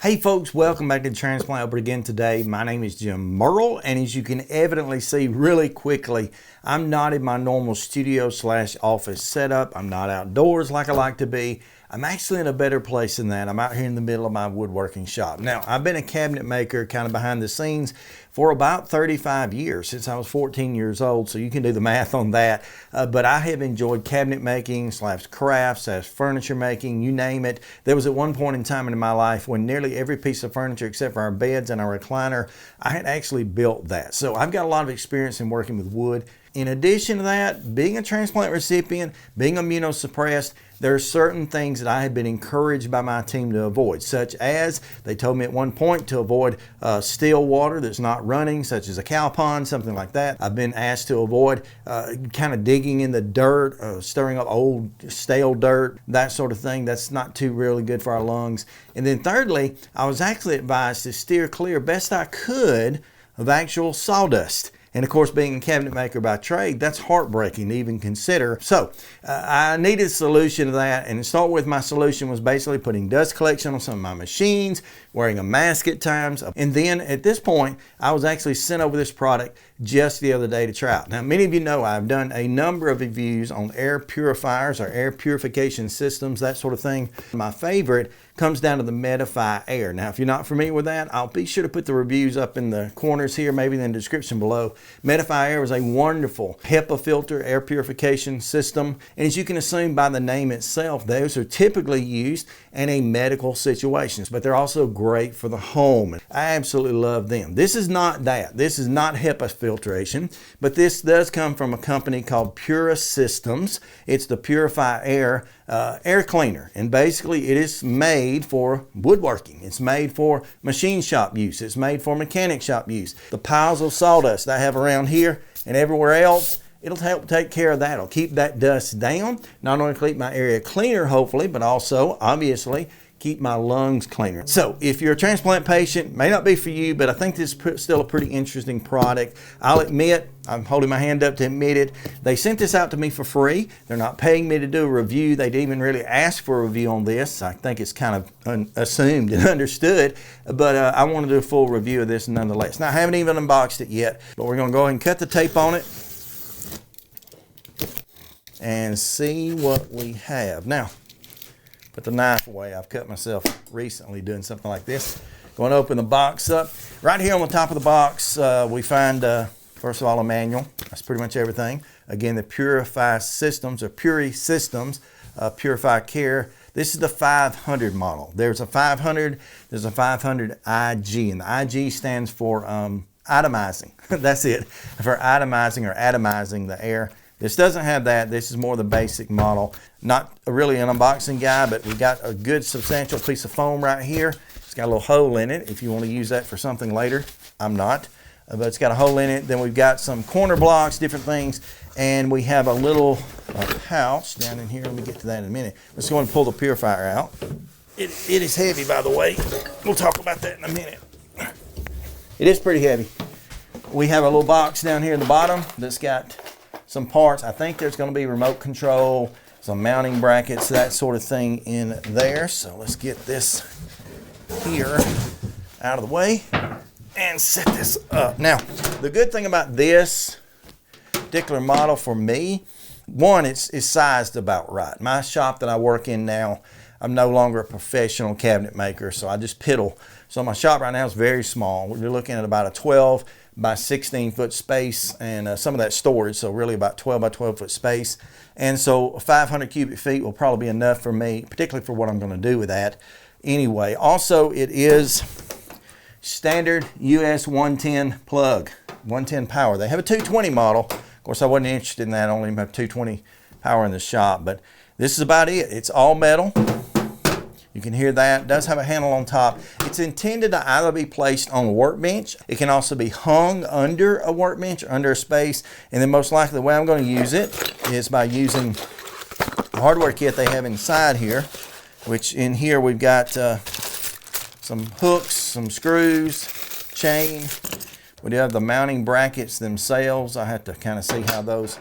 Hey folks, welcome back to the Transplant Helper again today. My name is Jim Merle, and as you can evidently see really quickly, I'm not in my normal studio / office setup. I'm not outdoors like I like to be. I'm actually in a better place than that. I'm out here in the middle of my woodworking shop. Now, I've been a cabinet maker kind of behind the scenes for about 35 years, since I was 14 years old, so you can do the math on that. But I have enjoyed cabinet making / crafts / furniture making, you name it. There was at one point in time in my life when nearly every piece of furniture except for our beds and our recliner, I had actually built that. So I've got a lot of experience in working with wood. In addition to that, being a transplant recipient, being immunosuppressed, there are certain things that I have been encouraged by my team to avoid, such as they told me at one point to avoid still water that's not running, such as a cow pond, something like that. I've been asked to avoid kind of digging in the dirt, stirring up old stale dirt, that sort of thing. That's not too really good for our lungs. And then thirdly, I was actually advised to steer clear best I could of actual sawdust. And of course, being a cabinet maker by trade, that's heartbreaking to even consider. So I needed a solution to that. And to start with, my solution was basically putting dust collection on some of my machines, wearing a mask at times. And then at this point, I was actually sent over this product just the other day to try out. Now, many of you know I've done a number of reviews on air purifiers or air purification systems, that sort of thing. My favorite comes down to the Medify Air. Now, if you're not familiar with that, I'll be sure to put the reviews up in the corners here, maybe in the description below. Medify Air is a wonderful HEPA filter air purification system. And as you can assume by the name itself, those are typically used in a medical situations, but they're also great for the home. I absolutely love them. This is not that. This is not HEPA filtration, but this does come from a company called PuriSystem. It's the Purify Air air cleaner, and basically it is made for woodworking. It's made for machine shop use. It's made for mechanic shop use. The piles of sawdust that I have around here and everywhere else, it'll help take care of that. It'll keep that dust down, not only keep my area cleaner hopefully, but also obviously keep my lungs cleaner. So if you're a transplant patient, may not be for you, but I think this is still a pretty interesting product. I'll admit, I'm holding my hand up to admit it, they sent this out to me for free. They're not paying me to do a review. They didn't even really ask for a review on this. I think it's kind of assumed and understood, but I want to do a full review of this nonetheless. Now, I haven't even unboxed it yet, but we're going to go ahead and cut the tape on it and see what we have. Now, put the knife away. I've cut myself recently doing something like this. Going to open the box up. Right here on the top of the box, we find, first of all, a manual. That's pretty much everything. Again, the PuriSystem or PuriSystem, PuriCare. This is the 500 model. There's a 500, there's a 500 IG, and the IG stands for atomizing. That's it, for atomizing or atomizing the air. This doesn't have that. This is more the basic model. Not really an unboxing guy, but we got a good substantial piece of foam right here. It's got a little hole in it if you want to use that for something later. I'm not, but it's got a hole in it. Then we've got some corner blocks, different things, and we have a little pouch down in here. Let me get to that in a minute. Let's go and pull the purifier out. It is heavy, by the way. We'll talk about that in a minute. It is pretty heavy. We have a little box down here in the bottom that's got some parts. I think there's going to be remote control, some mounting brackets, that sort of thing in there. So let's get this here out of the way and set this up. Now, the good thing about this particular model for me, one, it's sized about right. My shop that I work in now, I'm no longer a professional cabinet maker, so I just piddle. So my shop right now is very small. We're looking at about a 12 by 16 foot space and some of that storage, so really about 12 by 12 foot space. And so 500 cubic feet will probably be enough for me, particularly for what I'm going to do with that. Anyway, also it is standard US 110 plug, 110 power. They have a 220 model. Of course, I wasn't interested in that. I only have 220 power in the shop, but this is about it. It's all metal. You can hear that. It does have a handle on top. It's intended to either be placed on a workbench. It can also be hung under a workbench or under a space. And then most likely the way I'm going to use it is by using the hardware kit they have inside here, which in here we've got some hooks, some screws, chain. We do have the mounting brackets themselves. I have to kind of see how those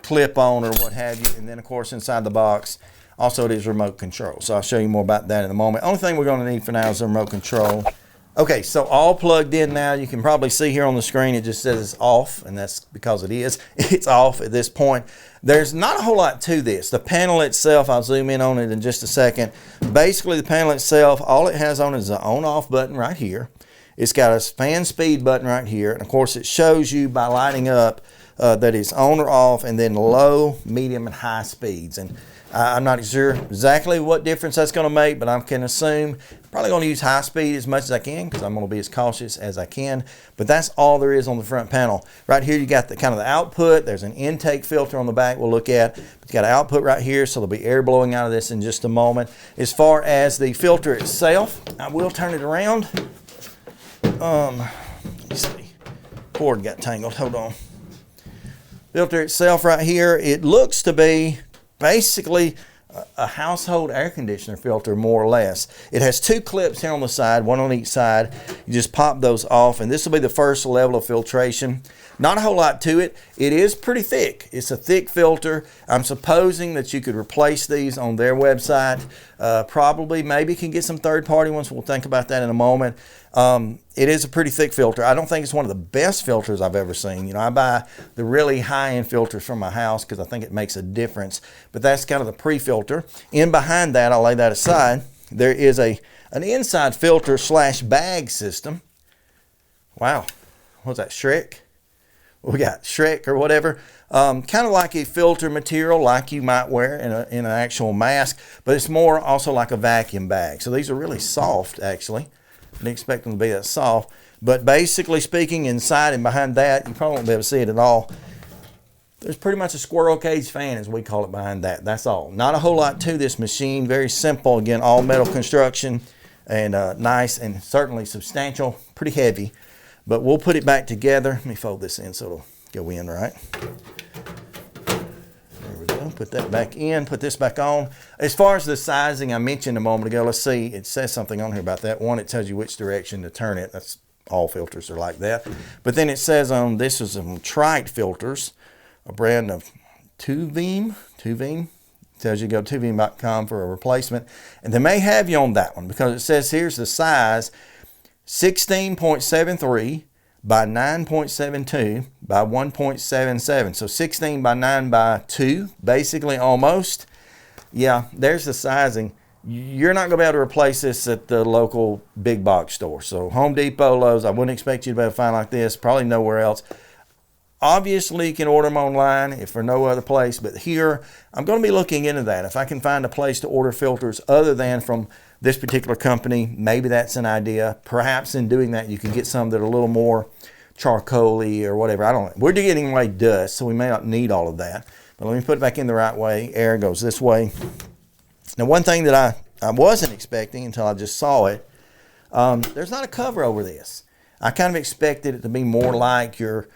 clip on or what have you. And then of course inside the box Also, it is remote control. So I'll show you more about that in a moment. Only thing we're going to need for now is the remote control. Okay, so all plugged in now. You can probably see here on the screen, it just says it's off, and that's because it is. It's off at this point. There's not a whole lot to this. The panel itself, I'll zoom in on it in just a second. Basically, the panel itself, all it has on it is an on-off button right here. It's got a fan speed button right here. And of course, it shows you by lighting up that it's on or off, and then low, medium, and high speeds. And I'm not sure exactly what difference that's going to make, but I can assume probably going to use high speed as much as I can because I'm going to be as cautious as I can. But that's all there is on the front panel. Right here, you got the kind of the output. There's an intake filter on the back we'll look at. It's got an output right here, so there'll be air blowing out of this in just a moment. As far as the filter itself, I will turn it around. Let me see. Cord got tangled. Hold on. Filter itself right here, it looks to be basically a household air conditioner filter, more or less. It has two clips here on the side, one on each side. You just pop those off, and this will be the first level of filtration. Not a whole lot to it. It is pretty thick. It's a thick filter. I'm supposing that you could replace these on their website. Probably, maybe can get some third-party ones. We'll think about that in a moment. It is a pretty thick filter. I don't think it's one of the best filters I've ever seen. You know, I buy the really high-end filters from my house because I think it makes a difference. But that's kind of the pre-filter. In behind that, I'll lay that aside, there is an inside filter / bag system. Wow. What's that, Shrek? We got Shrek or whatever. Kind of like a filter material like you might wear in an actual mask, but it's more also like a vacuum bag. So these are really soft, actually. I didn't expect them to be that soft. But basically speaking, inside and behind that, you probably won't be able to see it at all. There's pretty much a squirrel cage fan, as we call it, behind that. That's all. Not a whole lot to this machine. Very simple. Again, all metal construction and nice and certainly substantial. Pretty heavy. But we'll put it back together. Let me fold this in so it'll go in right. There we go. Put that back in. Put this back on. As far as the sizing I mentioned a moment ago, let's see. It says something on here about that. One, it tells you which direction to turn it. That's all filters are like that. But then it says on this is some Trite filters, a brand of Tuveem. Tells you to go to tuveem.com for a replacement. And they may have you on that one because it says here's the size. 16.73 by 9.72 by 1.77. So 16 by 9 by 2, basically almost. Yeah, there's the sizing. You're not going to be able to replace this at the local big box store. So Home Depot, Lowe's, I wouldn't expect you to be able to find like this. Probably nowhere else. Obviously, you can order them online if for no other place. But here, I'm going to be looking into that. If I can find a place to order filters other than from this particular company, maybe that's an idea. Perhaps in doing that, you can get some that are a little more charcoal-y or whatever. I don't know. We're getting away dust, so we may not need all of that. But let me put it back in the right way. Air goes this way. Now, one thing that I wasn't expecting until I just saw it, there's not a cover over this. I kind of expected it to be more like your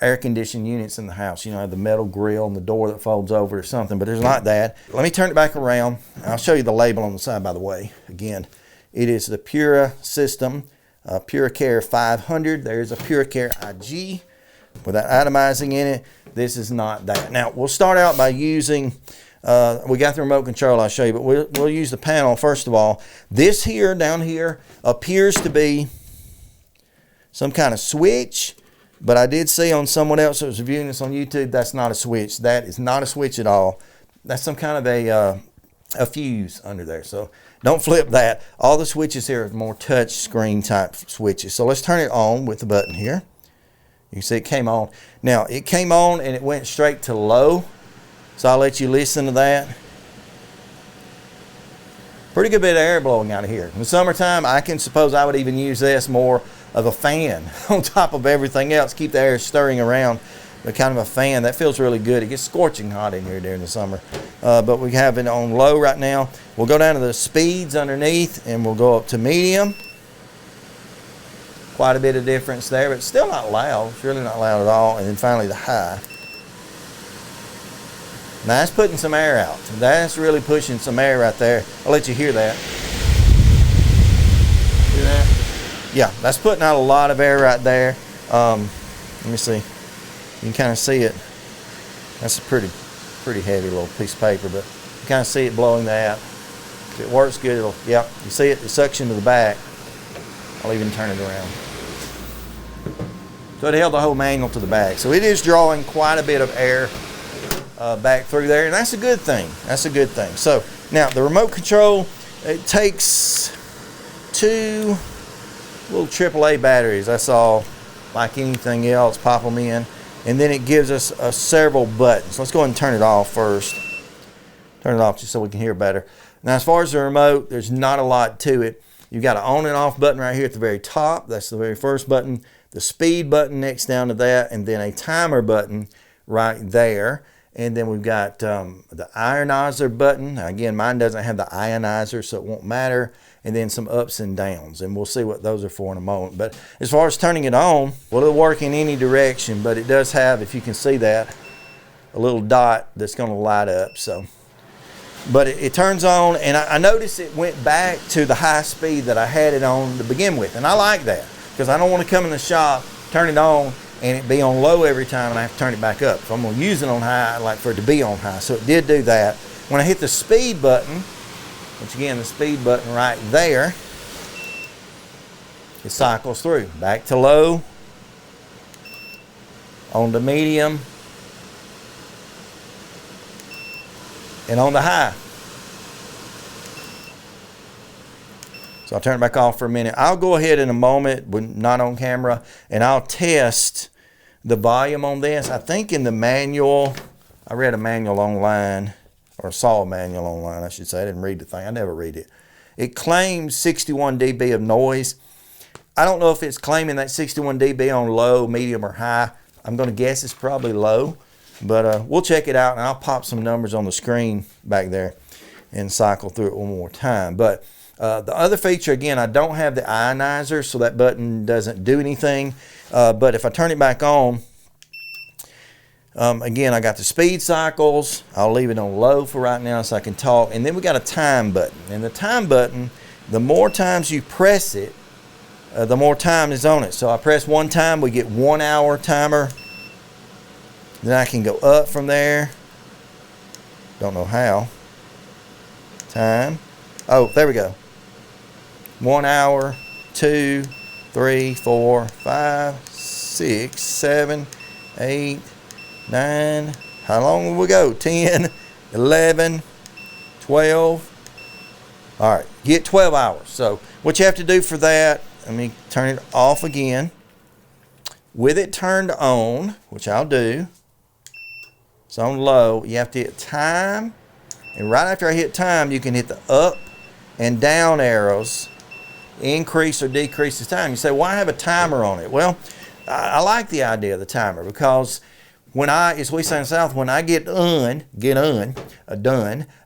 air conditioning units in the house. You know, the metal grill and the door that folds over or something, but there's not that. Let me turn it back around. I'll show you the label on the side, by the way. Again, it is the PuriSystem PuriCare 500. There's a PuriCare IG without atomizing in it. This is not that. Now, we'll start out by using, we got the remote control I'll show you, but we'll use the panel first of all. This here, down here, appears to be some kind of switch. But I did see on someone else that was reviewing this on YouTube, that's not a switch. That is not a switch at all. That's some kind of a fuse under there. So don't flip that. All the switches here are more touch screen type switches. So let's turn it on with the button here. You can see it came on. Now, it came on and it went straight to low. So I'll let you listen to that. Pretty good bit of air blowing out of here. In the summertime, I can suppose I would even use this more of a fan on top of everything else. Keep the air stirring around, but kind of a fan. That feels really good. It gets scorching hot in here during the summer. But we have it on low right now. We'll go down to the speeds underneath and we'll go up to medium. Quite a bit of difference there, but still not loud. It's really not loud at all. And then finally the high. Now that's putting some air out. That's really pushing some air right there. I'll let you hear that. Hear that? Yeah, that's putting out a lot of air right there. Let me see. You can kind of see it. That's a pretty heavy little piece of paper, but You kind of see it blowing that. If it works good, it'll, yep, you see it, the suction to the back. I'll even turn it around. So it held the whole manual to the back. So it is drawing quite a bit of air back through there, and that's a good thing. That's a good thing. So now the remote control, it takes 2 little AAA batteries. That's all. Like anything else, pop them in, and then it gives us several buttons. Let's go ahead and turn it off first. Turn it off just so we can hear better. Now, as far as the remote, there's not a lot to it. You've got an on and off button right here at the very top. That's the very first button. The speed button next down to that, and then a timer button right there. And then we've got the ionizer button. Now, again, mine doesn't have the ionizer, so it won't matter. And then some ups and downs, and we'll see what those are for in a moment. But as far as turning it on, well, it'll work in any direction, but it does have, if you can see that, a little dot that's going to light up. So, but it turns on, and I noticed it went back to the high speed that I had it on to begin with, and I like that because I don't want to come in the shop, turn it on, and it be on low every time, and I have to turn it back up. If I'm going to use it on high, I like for it to be on high. So it did do that. When I hit the speed button, which again, the speed button right there, it cycles through. Back to low, on to medium, and on to high. So I'll turn it back off for a minute. I'll go ahead in a moment, when not on camera, and I'll test the volume on this. I think in the manual, I read a manual online, or saw a manual online, I should say. I didn't read the thing. I never read it. It claims 61 dB of noise. I don't know if it's claiming that 61 dB on low, medium, or high. I'm going to guess it's probably low, but we'll check it out, and I'll pop some numbers on the screen back there and cycle through it one more time. But the other feature, again, I don't have the ionizer, so that button doesn't do anything. But if I turn it back on, again, I got the speed cycles. I'll leave it on low for right now so I can talk. And then we got a time button. And the time button, the more times you press it, the more time is on it. So I press 1 time, we get 1 hour timer. Then I can go up from there. Don't know how. Time. Oh, there we go. 1 hour, 2, 3, 4, 5, 6, 7, 8, 9, how long will we go? 10, 11, 12. All right, get 12 hours. So what you have to do for that, let me turn it off again. With it turned on, which I'll do, it's on low, you have to hit time. And right after I hit time, you can hit the up and down arrows, increase or decrease the time. You say, why have a timer on it? Well, I like the idea of the timer because when as we say in the South, when I get done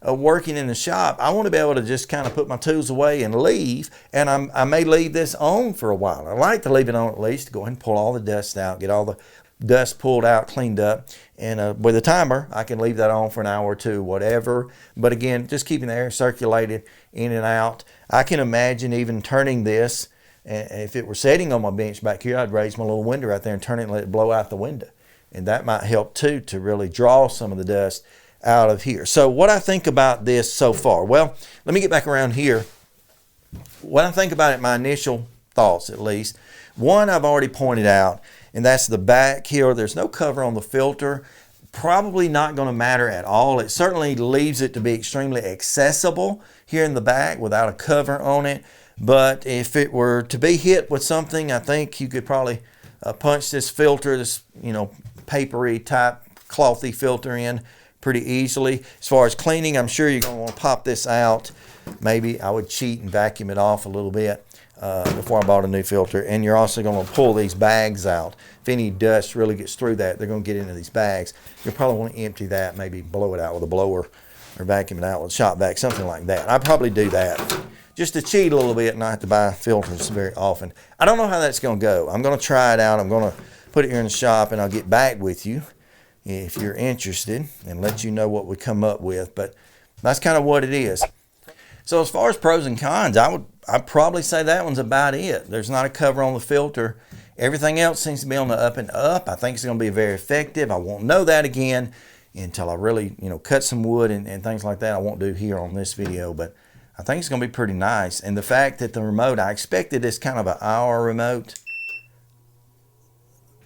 working in the shop, I want to be able to just kind of put my tools away and leave. And I may leave this on for a while. I like to leave it on at least to go ahead and pull all the dust out, get all the dust pulled out, cleaned up. And with a timer, I can leave that on for an hour or two, whatever. But again, just keeping the air circulated in and out. I can imagine even turning this, and if it were sitting on my bench back here, I'd raise my little window right there and turn it and let it blow out the window. And that might help too to really draw some of the dust out of here. So what I think about this so far, well, let me get back around here. What I think about it, my initial thoughts at least, one I've already pointed out, and that's the back here. There's no cover on the filter. Probably not going to matter at all. It certainly leaves it to be extremely accessible here in the back without a cover on it. But if it were to be hit with something, I think you could probably punch this filter, this papery type clothy filter in pretty easily. As far as cleaning, I'm sure you're going to want to pop this out. Maybe I would cheat and vacuum it off a little bit before I bought a new filter. And you're also going to pull these bags out. If any dust really gets through that, they're going to get into these bags. You'll probably want to empty that, maybe blow it out with a blower or vacuum it out with a shop vac, something like that. I'd probably do that just to cheat a little bit and not have to buy filters very often. I don't know how that's going to go. I'm going to try it out. I'm going to put it here in the shop, and I'll get back with you if you're interested and let you know what we come up with. But that's kind of what it is. So as far as pros and cons, I'd probably say that one's about it. There's not a cover on the filter. Everything else seems to be on the up and up. I think it's going to be very effective. I won't know that again until I really, cut some wood and things like that. I won't do here on this video, but I think it's going to be pretty nice. And the fact that the remote, I expected this kind of an hour remote,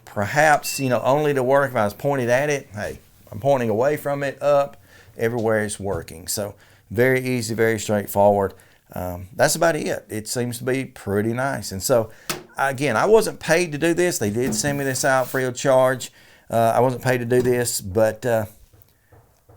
perhaps, only to work if I was pointed at it. Hey, I'm pointing away from it, up, everywhere it's working. So very easy, very straightforward. That's about it. It seems to be pretty nice. And so, again, I wasn't paid to do this. They did send me this out free of charge. I wasn't paid to do this, but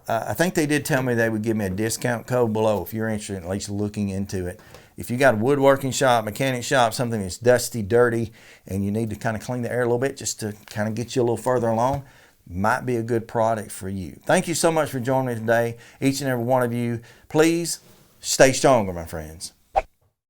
I think they did tell me they would give me a discount code below if you're interested in at least looking into it. If you got a woodworking shop, mechanic shop, something that's dusty, dirty, and you need to kind of clean the air a little bit just to kind of get you a little further along, might be a good product for you. Thank you so much for joining me today, each and every one of you. Please stay stronger, my friends.